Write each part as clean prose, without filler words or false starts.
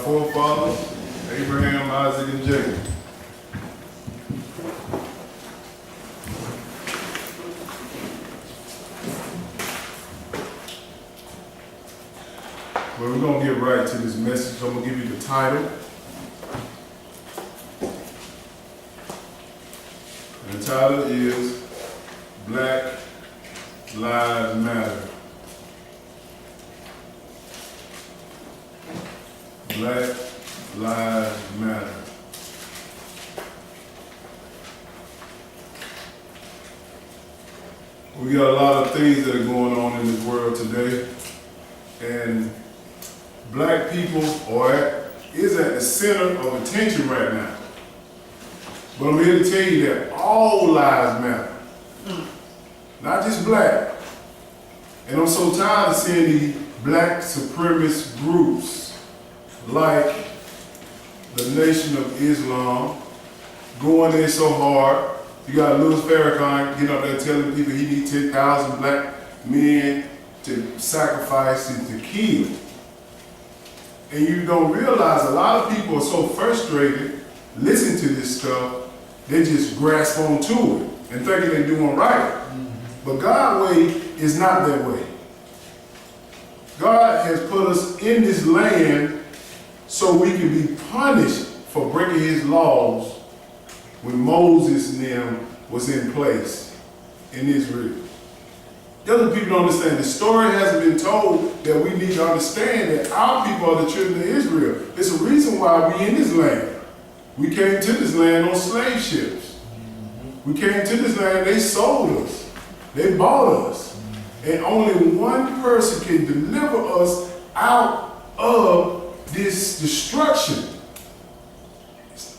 forefathers, Abraham, Isaac, and Jacob. Well, we're going to get right to this message. I'm going to give you the title. And the title is Black Lives Matter. Black Lives Matter. We got a lot of things that are going on in this world today, and black people is at the center of attention right now. But I'm here to tell you that all lives matter, not just black. And I'm so tired of seeing these black supremacist groups like the Nation of Islam going in so hard. You got Louis Farrakhan getting up there telling people he needs 10,000 black men to sacrifice and to kill. And you don't realize a lot of people are so frustrated listening to this stuff, they just grasp onto it and thinking they're doing right. But God's way is not that way. God has put us in this land so we can be punished for breaking his laws when Moses and them was in place in Israel. The other people don't understand. The story hasn't been told that we need to understand that our people are the children of Israel. It's a reason why we're in this land. We came to this land on slave ships. We came to this land, they sold us. They bought us. And only one person can deliver us out of this destruction.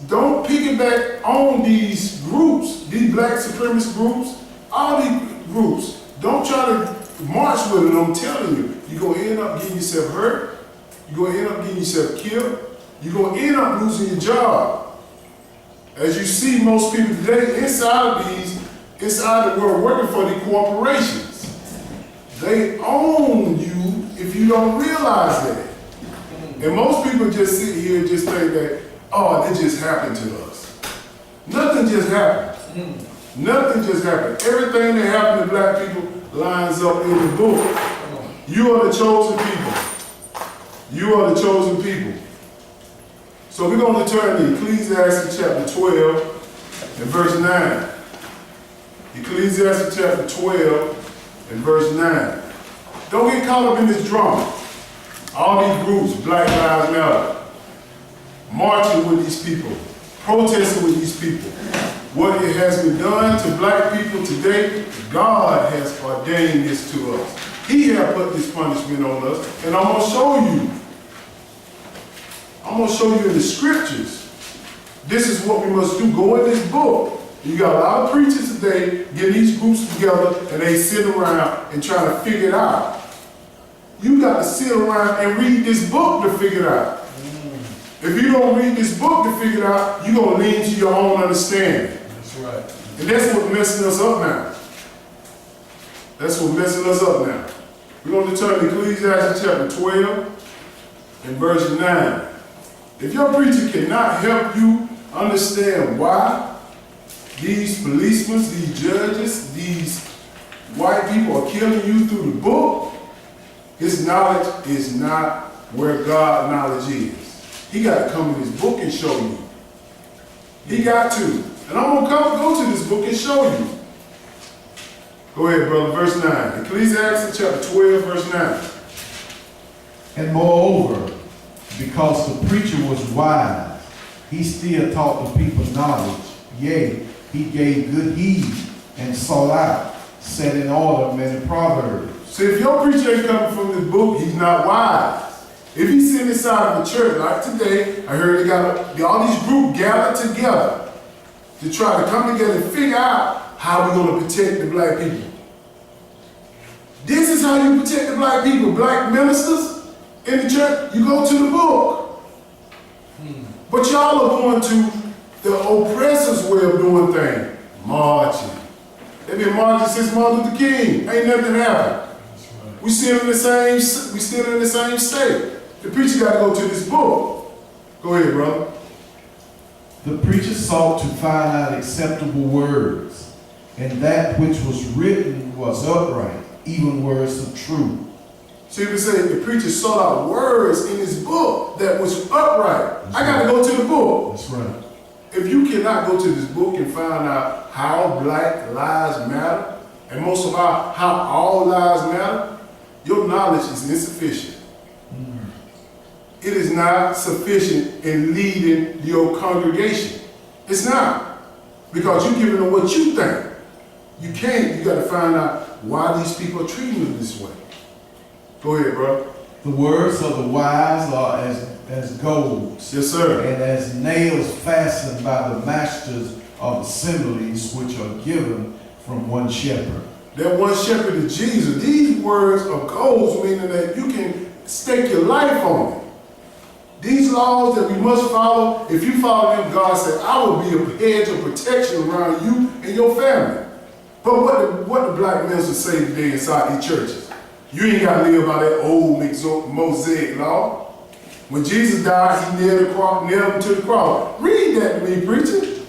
Don't piggyback on these groups, these black supremacist groups, all these groups. Don't try to march with it, I'm telling you. You're going to end up getting yourself hurt. You're going to end up getting yourself killed. You're going to end up losing your job. As you see most people today inside the world working for the corporations. They own you if you don't realize that. And most people just sit here and just think that, oh, it just happened to us. Nothing just happened. Nothing just happened. Everything that happened to black people lines up in the book. You are the chosen people. You are the chosen people. So we're going to turn to Ecclesiastes chapter 12 and verse 9. Ecclesiastes chapter 12 and verse 9. Don't get caught up in this drama. All these groups, Black Lives Matter, marching with these people, protesting with these people. What it has been done to black people today, God has ordained this to us. He has put this punishment on us, and I'm going to show you. I'm going to show you in the scriptures. This is what we must do. Go in this book. You got a lot of preachers today getting these groups together, and they sit around and try to figure it out. You got to sit around and read this book to figure it out. If you don't read this book to figure it out, you're going to lean to your own understanding. That's right. And that's what's messing us up now. That's what's messing us up now. We're going to turn to Ecclesiastes chapter 12 and verse 9. If your preacher cannot help you understand why these policemen, these judges, these white people are killing you through the book, his knowledge is not where God's knowledge is. He got to come in his book and show you. He got to. And I'm going to go to this book and show you. Go ahead, brother. Verse 9. Ecclesiastes chapter 12, verse 9. And moreover, because the preacher was wise, he still taught the people knowledge. Yea, he gave good heed and sought out, set in order many proverbs. So if your preacher ain't coming from this book, he's not wise. If he's sitting inside of a church, like today, I heard they got all these groups gathered together to try to come together and figure out how we're going to protect the black people. This is how you protect the black people. Black ministers in the church, you go to the book. But y'all are going to the oppressor's way of doing things. Marching. They've been marching since Martin Luther King. Ain't nothing happened. We still in the same state. The preacher got to go to this book. Go ahead, brother. The preacher sought to find out acceptable words, and that which was written was upright, even words of truth. See, we say the preacher sought out words in his book that was upright. I got to go to the book. That's right. If you cannot go to this book and find out how black lives matter, and most of all, how all lives matter, your knowledge is insufficient. It is not sufficient in leading your congregation. It's not. Because you're giving them what you think. You can't. You got to find out why these people are treating you this way. Go ahead, bro. The words of the wise are as gold, Yes, sir. and as nails fastened by the masters of assemblies, which are given from one shepherd. That one shepherd is Jesus. These words are gold, meaning that you can stake your life on it. These laws that we must follow, if you follow them, God said, I will be a hedge of protection around you and your family. But what the black ministers say today inside these churches? You ain't got to live by that old Mosaic law. When Jesus died, he nailed him to the cross. Read that to me, preacher.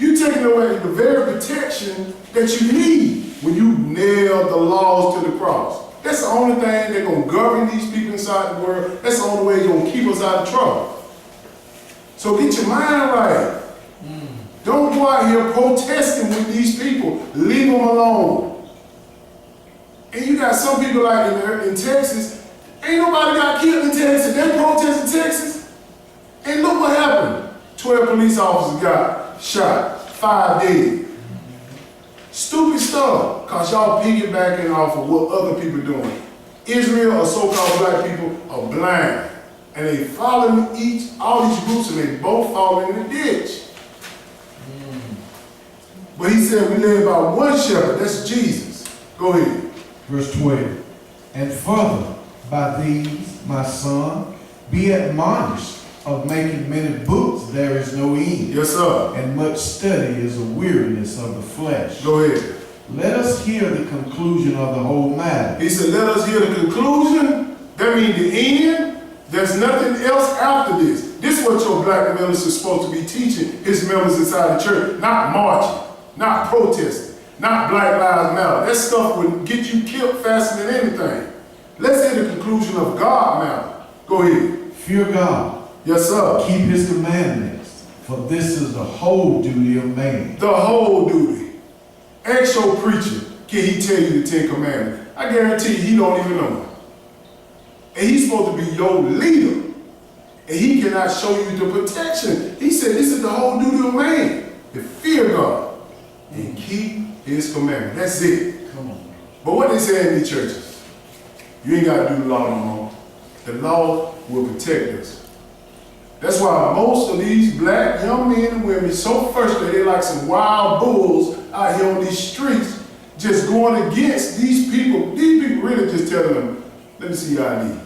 You're taking away the very protection that you need when you nail the laws to the cross. That's the only thing that's going to govern these people inside the world. That's the only way it's going to keep us out of trouble. So get your mind right. Don't go out here protesting with these people. Leave them alone. And you got some people like in Texas, ain't nobody got killed in Texas. They protest in Texas. And look what happened. 12 police officers got shot, 5 dead. Stupid stuff, because y'all piggybacking off of what other people are doing. Israel or so-called black people are blind. And they following all these groups, and they both fall in the ditch. But he said we live by one shepherd, that's Jesus. Go ahead. Verse 12. And further, by these, my son, be admonished of making many books there is no end. Yes, sir. And much study is a weariness of the flesh. Go ahead. Let us hear the conclusion of the whole matter. He said, let us hear the conclusion. That means the end. There's nothing else after this. This is what your black minister is supposed to be teaching his members inside the church. Not marching, not protesting, not Black Lives Matter. That stuff would get you killed faster than anything. Let's hear the conclusion of God matter. Go ahead. Fear God. Yes, sir. Keep his commandments, for this is the whole duty of man. The whole duty. Ask your preacher, can he tell you the 10 Commandments? I guarantee you, he don't even know it. And he's supposed to be your leader. And he cannot show you the protection. He said this is the whole duty of man. To fear God and keep his commandments. That's it. Come on. But what they say in these churches, you ain't got to do the law no more. The law will protect us. That's why most of these black young men and women so frustrated, they're like some wild bulls out here on these streets, just going against these people. These people really just telling them, let me see your ID.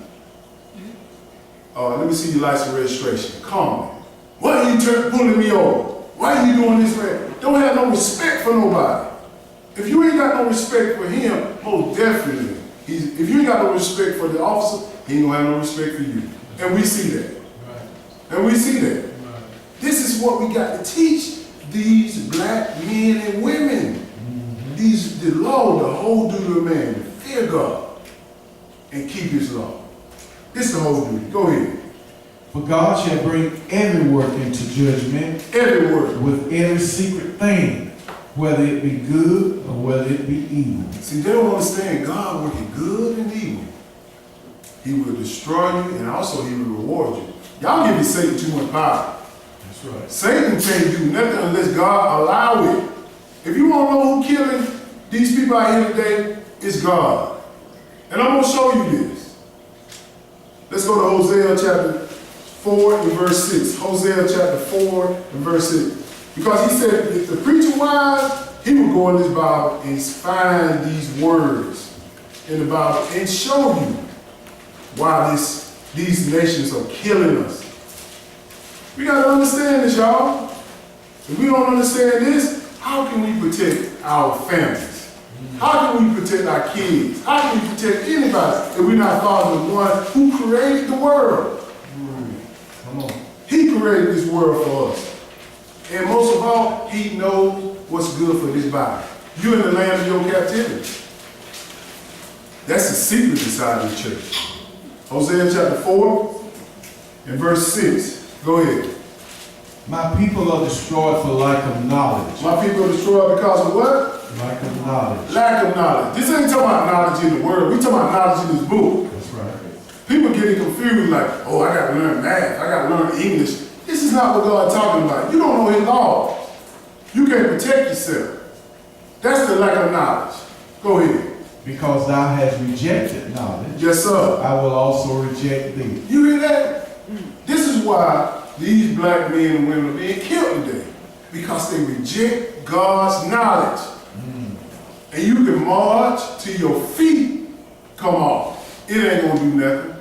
Let me see your license registration. Come on. Why are you pulling me over? Why are you doing this, man? Don't have no respect for nobody. If you ain't got no respect for him, most definitely, if you ain't got no respect for the officer, he ain't gonna have no respect for you. And we see that. And we see that. Right. This is what we got to teach these black men and women. The law, the whole duty of man, to fear God and keep his law. This is the whole duty. Go ahead. For God shall bring every work into judgment. Every work. With every secret thing, whether it be good or whether it be evil. See, they don't understand God working good and evil. He will destroy you and also he will reward you. Y'all give Satan too much power. That's right. Satan can't do nothing unless God allow it. If you want to know who's killing these people out here today, it's God. And I'm going to show you this. Let's go to Hosea chapter 4 and verse 6. Hosea chapter 4 and verse 6. Because he said, if the preacher wise, he will go in this Bible and find these words in the Bible and show you why these nations are killing us. We got to understand this, y'all. If we don't understand this, how can we protect our families? How can we protect our kids? How can we protect anybody if we're not following the one who created the world? Come Come on. He created this world for us. And most of all, he knows what's good for this body. You're in the land of your captivity. That's the secret inside the church. Hosea chapter 4 and verse 6. Go ahead. My people are destroyed for lack of knowledge. My people are destroyed because of what? Lack of knowledge. Lack of knowledge. This ain't talking about knowledge in the word. We talking about knowledge in this book. That's right. People getting confused like, oh, I got to learn math. I got to learn English. This is not what God's talking about. You don't know his laws. You can't protect yourself. That's the lack of knowledge. Go ahead. Because thou hast rejected knowledge, Yes, sir. I will also reject thee. You hear that? This is why these black men and women are being killed today. Because they reject God's knowledge. And you can march till your feet come off. It ain't gonna do nothing.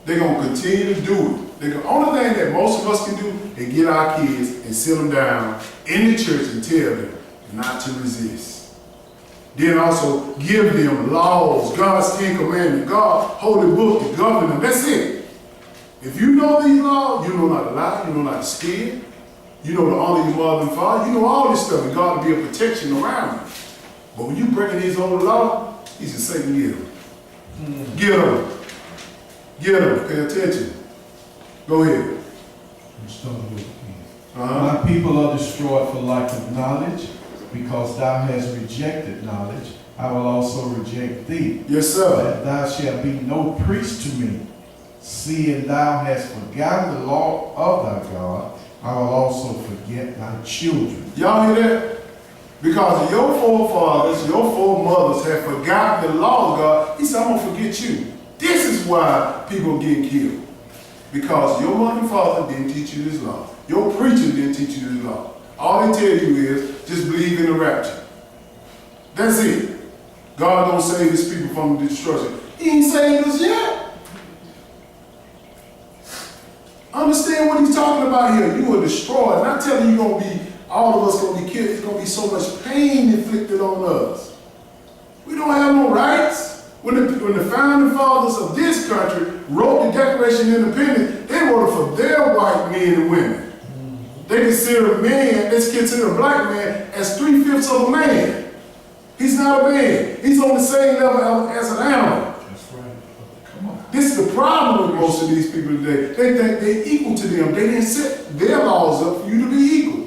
They're gonna continue to do it. The only thing that most of us can do is get our kids and sit them down in the church and tell them not to resist. Then also give them laws, God's 10 commandments, God's holy book to govern them. That's it. If you know these laws, you know not to lie, you know not to steal, you know to honor your mother and father, you know all this stuff, and God will be a protection around you. But when you breaking his own law, he said, Satan, get him. Get him. Get him. Pay attention. Go ahead. I'm starting with My people are destroyed for lack of knowledge. Because thou hast rejected knowledge, I will also reject thee. Yes, sir. That thou shalt be no priest to me. Seeing thou hast forgotten the law of thy God, I will also forget thy children. Y'all hear that? Because your forefathers, your foremothers have forgotten the law of God. He said, I'm going to forget you. This is why people are getting killed. Because your mother and father didn't teach you this law. Your preacher didn't teach you this law. All they tell you is, just believe in the rapture. That's it. God don't save his people from the destruction. He ain't saved us yet. Understand what he's talking about here. You are destroyed. Not telling you gonna be, all of us gonna be killed. It's gonna be so much pain inflicted on us. We don't have no rights. When the founding fathers of this country wrote the Declaration of Independence, they wrote it for their white men and women. They consider a man, they consider a black man as 3/5 of a man. He's not a man. He's on the same level as an animal. That's right. Come on. This is the problem with most of these people today. They think they're equal to them. They didn't set their laws up for you to be equal.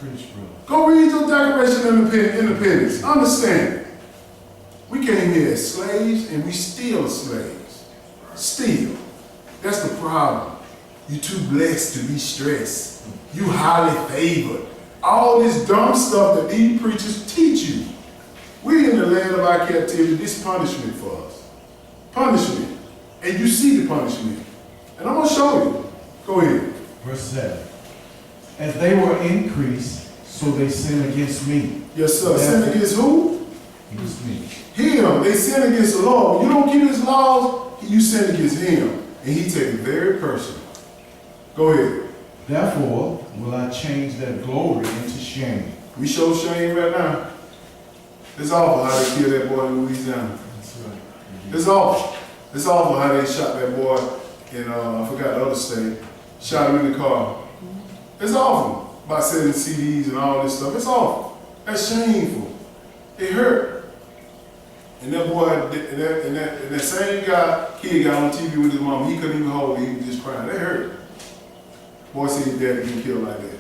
Preach, brother. Go read your Declaration of Independence. Understand it. We came here as slaves and we still slaves. Still. That's the problem. You're too blessed to be stressed. You highly favored. All this dumb stuff that these preachers teach you. We're in the land of our captivity. This punishment for us. Punishment. And you see the punishment. And I'm going to show you. Go ahead. Verse 7. As they were increased, so they sin against me. Yes, sir. Sin against who? Against me. Him. They sin against the law. When you don't keep his laws, you sin against him. And he take it very personal. Go ahead. Therefore will I change their glory into shame. We show shame right now. It's awful how they killed that boy in Louisiana. That's right. It's awful. It's awful how they shot that boy in, I forgot the other state. Shot him in the car. It's awful. By selling CDs and all this stuff. It's awful. That's shameful. It hurt. And that boy, and that same kid got on TV with his mom. He couldn't even hold it. He was just crying. That hurt. Boy said his dad getting killed like that.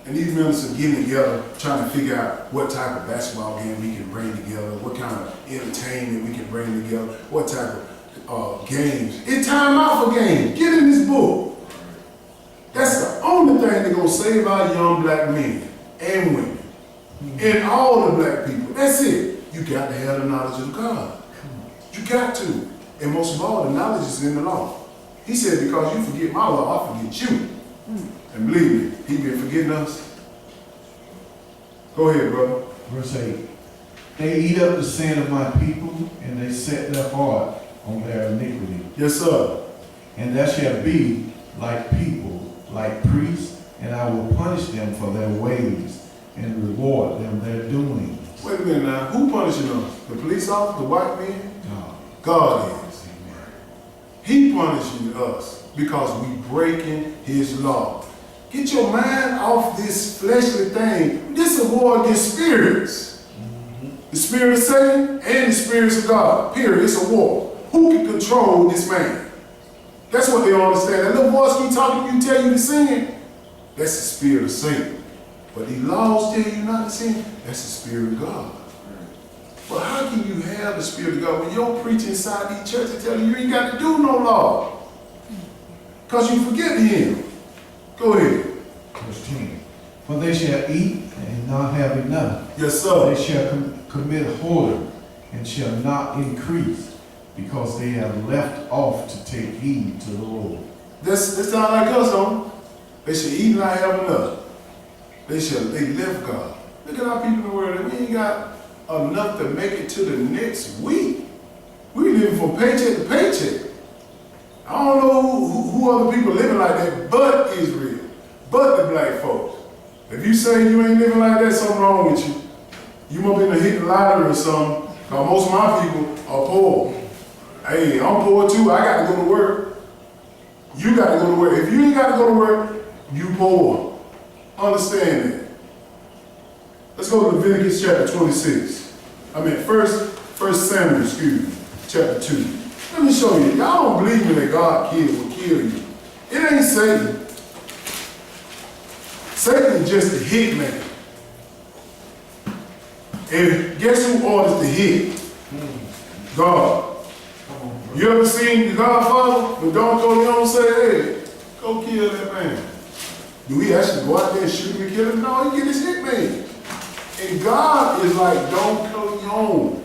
And these ministers getting together, trying to figure out what type of basketball game we can bring together, what kind of entertainment we can bring together, what type of games. It's time out for games. Get in this book. That's the only thing that's going to save our young black men and women and all the black people. That's it. You got to have the knowledge of God. You got to. And most of all, the knowledge is in the law. He said, because you forget my law, I forget you. And believe me, he been forgetting us. Go ahead, brother. Verse 8. They eat up the sin of my people, and they set their heart on their iniquity. Yes, sir. And there shall be like people, like priests, and I will punish them for their ways, and reward them their doings. Wait a minute now. Who punishing us? The police officer, the white man? God. God is. Amen. He punishing us. because we breaking his law. Get your mind off this fleshly thing. This is a war against spirits. The spirit of Satan and the spirits of God. Period. It's a war. Who can control this man? That's what they don't understand. That little voice keep talking to you, tell you to sin. That's the spirit of Satan. But these laws tell you not to sin. That's the spirit of God. But how can you have the spirit of God when you're preaching inside these churches telling you ain't got to do no law? Because you forget him. Go ahead. Verse 10. For they shall eat and not have enough. Yes, sir. They shall commit whoredom and shall not increase, because they have left off to take heed to the Lord. This sound like us, don't it? They shall eat and not have enough. They left God. Look at our people in the world. We ain't got enough to make it to the next week. We living from paycheck to paycheck. I don't know who other people living like that but Israel, but the black folks. If you say you ain't living like that, something wrong with you. You must be hit the lottery or something, because most of my people are poor. Hey, I'm poor too. I got to go to work. You got to go to work. If you ain't got to go to work, you poor. Understand that. Let's go to Leviticus chapter 26. First Samuel, chapter 2. Let me show you. Y'all don't believe me that God will kill you. It ain't Satan. Satan is just a hitman. And guess who orders the hit? God. You ever seen the Godfather? When Don Corleone say, hey, go kill that man. Do he actually go out there and shoot him and kill him? No, he get his hitman. And God is like Don Corleone.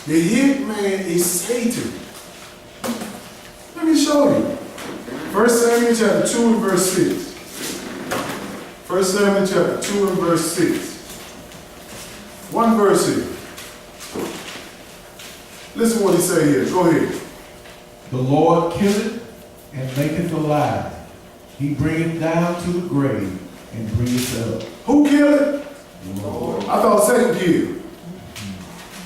The hitman is Satan. Let me show you. 1 Samuel chapter 2 and verse 6. 1 Samuel chapter 2 and verse 6. One verse here. Listen what he say here. Go ahead. The Lord killeth and maketh alive. He bringeth down to the grave and bringeth up. Who killed it? Lord. I thought Satan killed.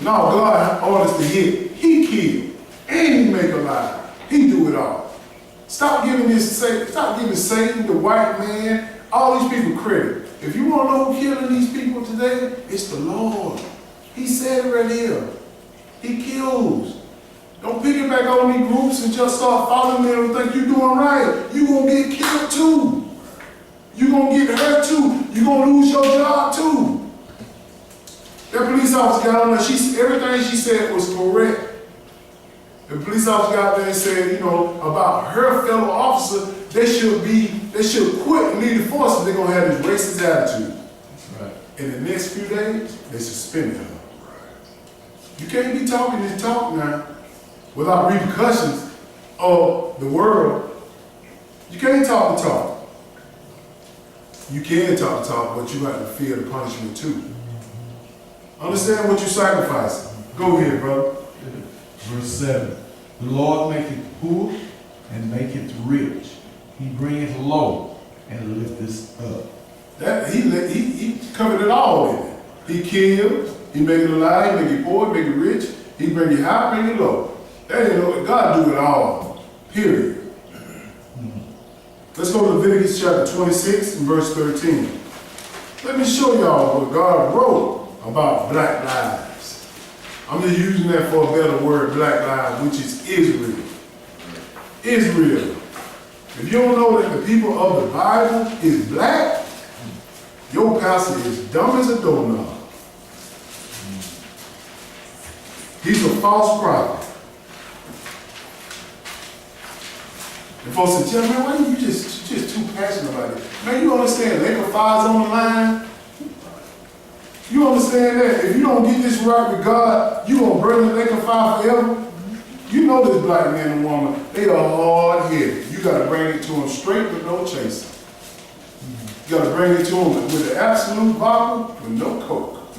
No, God orders the hit. He killed. And he make alive. He do it all. Stop giving Satan, the white man, all these people credit. If you want to know who's killing these people today, it's the Lord. He said it right here. He kills. Don't pick it back on these groups and just start following them and think you're doing right. You're going to get killed too. You're going to get hurt too. You're going to lose your job too. That police officer got on there. Everything she said was correct. The police officer got there and said, about her fellow officer, they should quit and leave the force if they're going to have this racist attitude. That's right. In the next few days, they suspended her. You can't be talking this talk now without repercussions of the world. You can't talk the talk. You can talk the talk, but you have to fear the punishment too. Understand what you're sacrificing. Go ahead, brother. Verse 7. The Lord maketh poor and maketh rich. He bringeth low and lifteth up. That he covered it all in it. He kills, he make it alive, he make it poor, he make it rich, he bring it high, bring it low. That ain't no, God do it all. Period. Let's go to Leviticus chapter 26 and verse 13. Let me show y'all what God wrote about black lives. I'm just using that for a better word, black lives, which is Israel. Israel. If you don't know that the people of the Bible is black, your pastor is dumb as a doorknob. He's a false prophet. And folks say, Jeff, man, why are you just too passionate about it? Man, you understand Laker Fire's on the line? You understand that? If you don't get this right with God, you gonna burn the Laker Fire forever? You know this black man and woman, they are hard-headed. You gotta bring it to them straight with no chaser. You gotta bring it to them with the absolute vodka with no coke.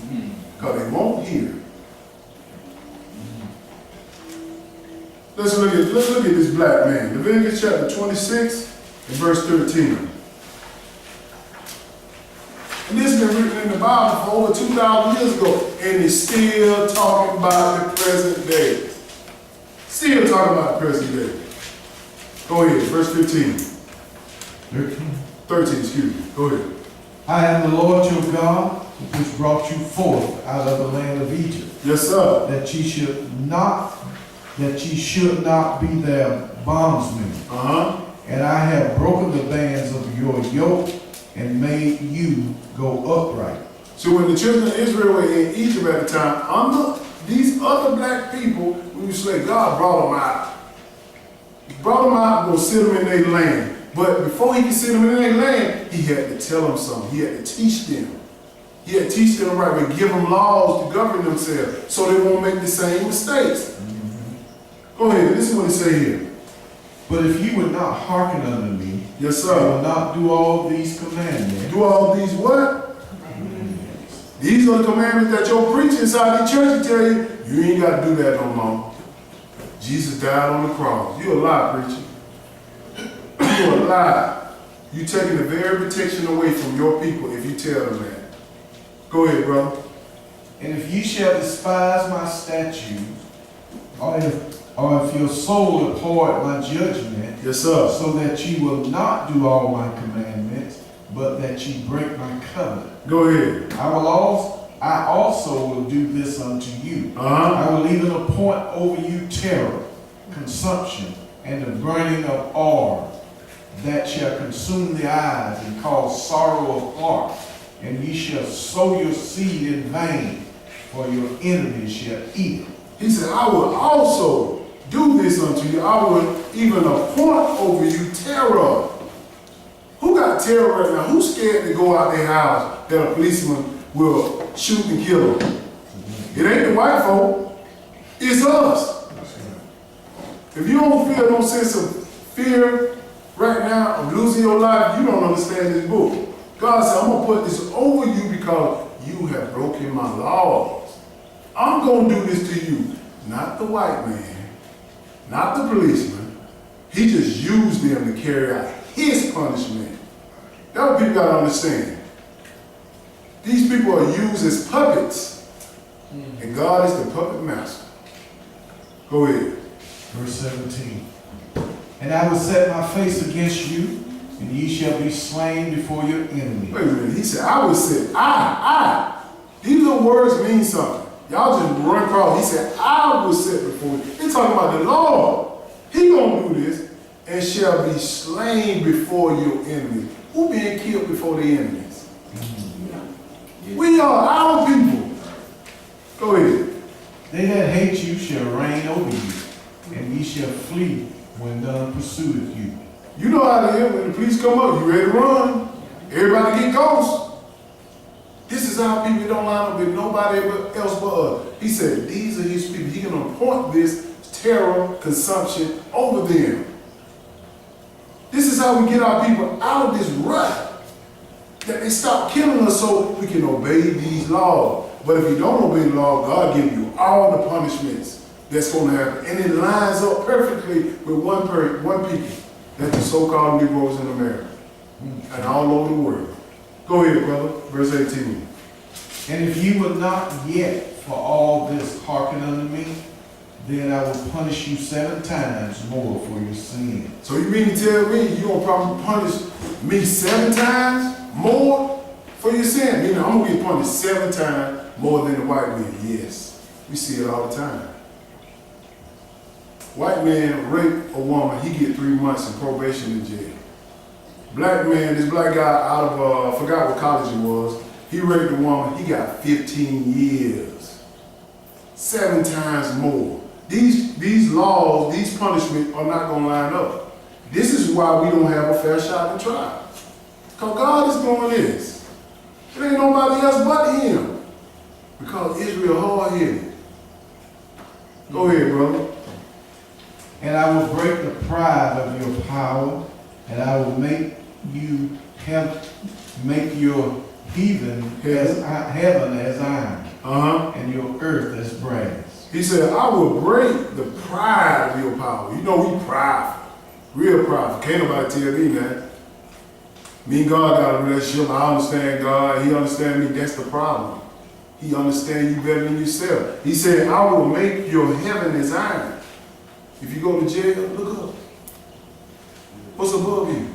Because they won't hear. Let's look at this black man. Leviticus chapter 26 and verse 13. And this has been written in the Bible for over 2,000 years ago, and it's still talking about the present day. Still talking about the present day. Go ahead, verse 15. 13. 13, excuse me. Go ahead. I am the Lord your God, which brought you forth out of the land of Egypt, Yes, sir. that ye should not be their bondsmen. Uh-huh. And I have broken the bands of your yoke and made you go upright. So when the children of Israel were in Egypt at the time, under these other black people, when you say God brought them out. He brought them out and go sit them in their land. But before he could sit them in their land, he had to tell them something. He had to teach them. He had to teach them right, but give them laws to govern themselves so they won't make the same mistakes. Go ahead, this is what it says here. But if you would not hearken unto me, Yes, and sir. will not do all these commandments, Do all these what? These are the commandments that your preacher inside the church will tell you, you ain't got to do that no more. Jesus died on the cross. You a lie, preacher. You a lie. You taking the very protection away from your people if you tell them that. Go ahead, brother. and if ye shall despise my statutes, or if your soul abhor my judgment, Yes, sir. so that ye will not do all my commandments, but that ye break my covenant, Go ahead. I also will do this unto you. Uh-huh. I will even appoint over you terror, consumption, and the burning of ore, that shall consume the eyes and cause sorrow of heart. And ye shall sow your seed in vain, for your enemies shall eat it. He said, I will also do this unto you. I will even appoint over you terror. Who got terror right now? Who's scared to go out their house that a policeman will shoot and kill them? It ain't the white folk. It's us. If you don't feel no sense of fear right now of losing your life, you don't understand this book. God said, I'm going to put this over you because you have broken my laws. I'm going to do this to you. Not the white man, not the policeman. He just used them to carry out his punishment. That's what people got to understand. These people are used as puppets, and God is the puppet master. Go ahead. Verse 17. And I will set my face against you, and ye shall be slain before your enemy. Wait a minute. He said, I will sit. I. These little words mean something. Y'all just run across. He said, I will sit before you. He's talking about the Lord. He gonna do this and shall be slain before your enemy. Who being killed before the enemies? We are our people. Go ahead. They that hate you shall reign over you, and ye shall flee when none pursueth you. You know how it is. When the police come up, you ready to run. Everybody get ghosts. This is how people don't line up with nobody else but us. He said, these are his people. He can appoint this terror, consumption over them. This is how we get our people out of this rut. That they stop killing us so we can obey these laws. But if you don't obey the law, God gives you all the punishments that's going to happen. And it lines up perfectly with one people. That's the so-called Negroes in America and all over the world. Go ahead, brother. Verse 18. And if you will not yet for all this hearken unto me, then I will punish you 7 times more for your sin. So you mean to tell me you're going to probably punish me 7 times more for your sin? Meaning I'm going to get punished 7 times more than the white man. Yes. We see it all the time. White man rape a woman, he get 3 months in probation in jail. Black man, this black guy out of, I forgot what college he was, he raped a woman, he got 15 years. 7 times more. These laws, these punishments are not going to line up. This is why we don't have a fair shot at trial. Because God is doing this. It ain't nobody else but him. Because Israel hard-headed. Go ahead, brother. And I will break the pride of your power, and I will make you make your heaven as iron, and your earth as brass. He said, I will break the pride of your power. You know we prideful. Real prideful. Can't nobody tell me that. Me and God got a relationship. I understand God. He understands me. That's the problem. He understands you better than yourself. He said, I will make your heaven as iron. If you go to jail, look up. What's above you?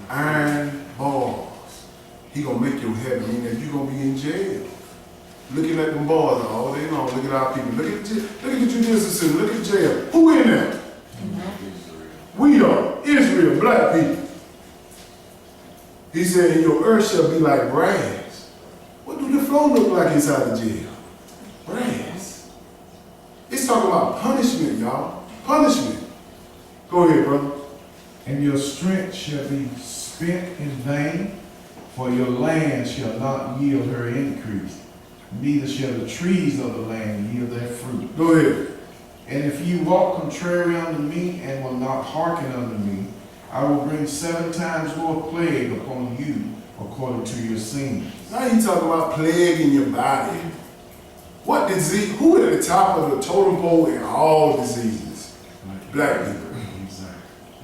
Iron bars. He gonna make your heaven mean that you gonna be in jail. Looking at them bars all day long. Look at our people. Look at the judicial system. Look at jail. Who in there? We are Israel, black people. He said, and your earth shall be like brass. What do the floor look like inside the jail? Brass. It's talking about punishment, y'all. Punishment. Go ahead, brother. And your strength shall be spent in vain, for your land shall not yield her increase, neither shall the trees of the land yield their fruit. Go ahead. And if you walk contrary unto me, and will not hearken unto me, I will bring 7 times more plague upon you, according to your sins. Now you talking about plague in your body. What disease? Who at the top of the totem pole in all diseases? Black people.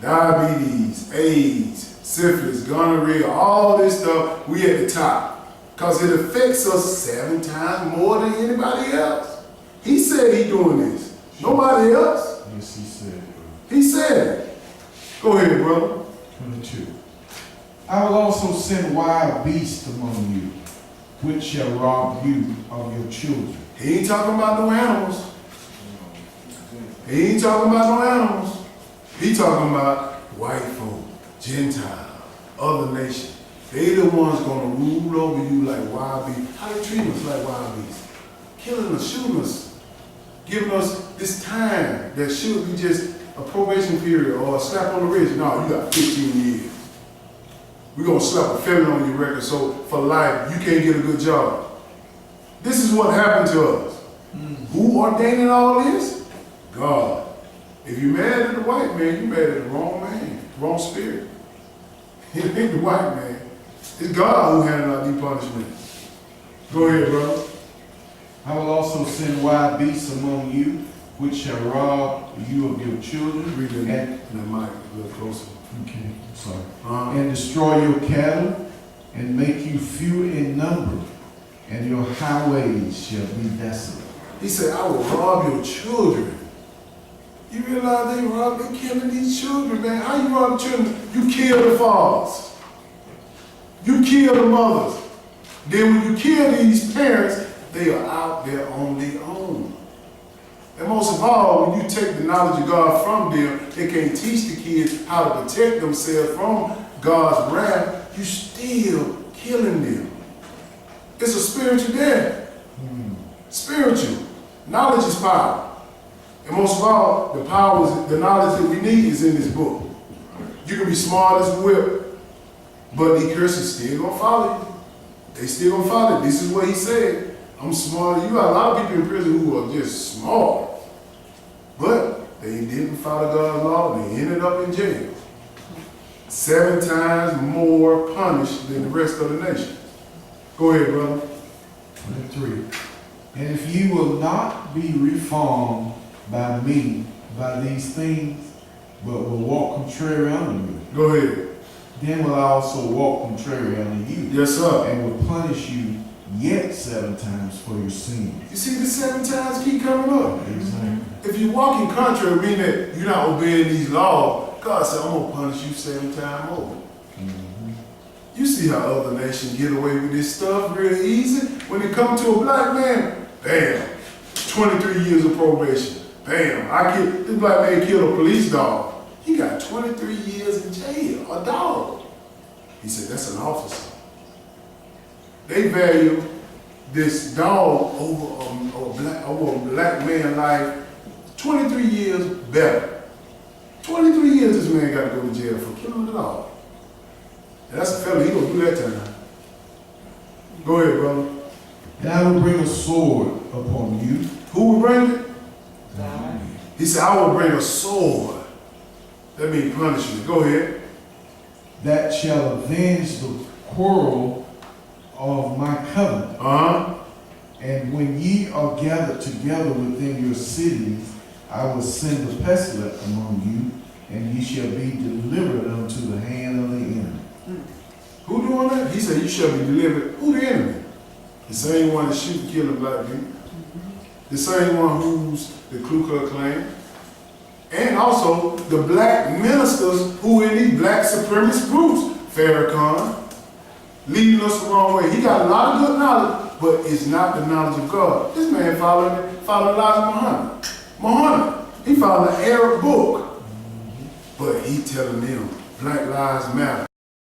Diabetes, AIDS, syphilis, gonorrhea, all this stuff, we at the top. Because it affects us 7 times more than anybody else. He said he doing this. Nobody else. Yes, he said. He said it. Go ahead, brother. 22. I will also send wild beasts among you, which shall rob you of your children. He ain't talking about no animals. He ain't talking about no animals. He talking about white folk, Gentile, other nations. They the ones gonna rule over you like wild beasts. How they treat us like wild beasts? Killing us, shooting us, giving us this time that should be just a probation period or a slap on the wrist. No, you got 15 years. We're gonna slap a felony on your record, so for life, you can't get a good job. This is what happened to us. Who ordaining all this? God. If you're mad at the white man, you're mad at the wrong man, wrong spirit. It ain't the white man. It's God who handed out these punishments. Go ahead, brother. I will also send wild beasts among you, which shall rob you of your children. Read it and, in the mic a little closer. okay, sorry. Uh-huh. And destroy your cattle, and make you few in number, and your highways shall be desolate. He said, I will rob your children. You realize they killing these children, man. How you rob the children? You kill the fathers. You kill the mothers. Then when you kill these parents, they are out there on their own. And most of all, when you take the knowledge of God from them, they can't teach the kids how to protect themselves from God's wrath. You still killing them. It's a spiritual death. Spiritual. Knowledge is power. And most of all, the knowledge that we need is in this book. You can be smart as a whip, but the curses still gonna follow you. They still gonna follow you. This is what he said. I'm smarter. You got a lot of people in prison who are just smart, but they didn't follow God's law. They ended up in jail. 7 times more punished than the rest of the nation. Go ahead, brother. 23. And if you will not be reformed by me, by these things, but will walk contrary unto me, Go ahead. then will I also walk contrary unto you, Yes, sir. and will punish you yet 7 times for your sins. You see the 7 times keep coming up. Exactly. If you walk in contrary, meaning that you're not obeying these laws, God said, I'm gonna punish you 7 times over. You see how other nations get away with this stuff real easy? When it comes to a black man, bam, 23 years of probation. Bam, this black man killed a police dog. He got 23 years in jail, a dog. He said, that's an officer. They value this dog over a black man's life 23 years better. 23 years this man got to go to jail for killing a dog. And that's a felony, he gonna do that time. Go ahead, brother. And I will bring a sword upon you. Who will bring it? God. He said, I will bring a sword. That means punishment. Go ahead. That shall avenge the quarrel of my covenant. Uh-huh. And when ye are gathered together within your cities, I will send a pestilence among you, and ye shall be delivered unto the hand of the enemy. Who doing that? He said, you shall be delivered. Who the enemy? The same one that shoot and kill black people. The same one who's the Ku Klux Klan. And also the black ministers who in these black supremacist groups. Farrakhan, leading us the wrong way. He got a lot of good knowledge, but it's not the knowledge of God. This man followed Elijah Muhammad. Muhammad, he followed an Arab book, but he telling them Black Lives Matter.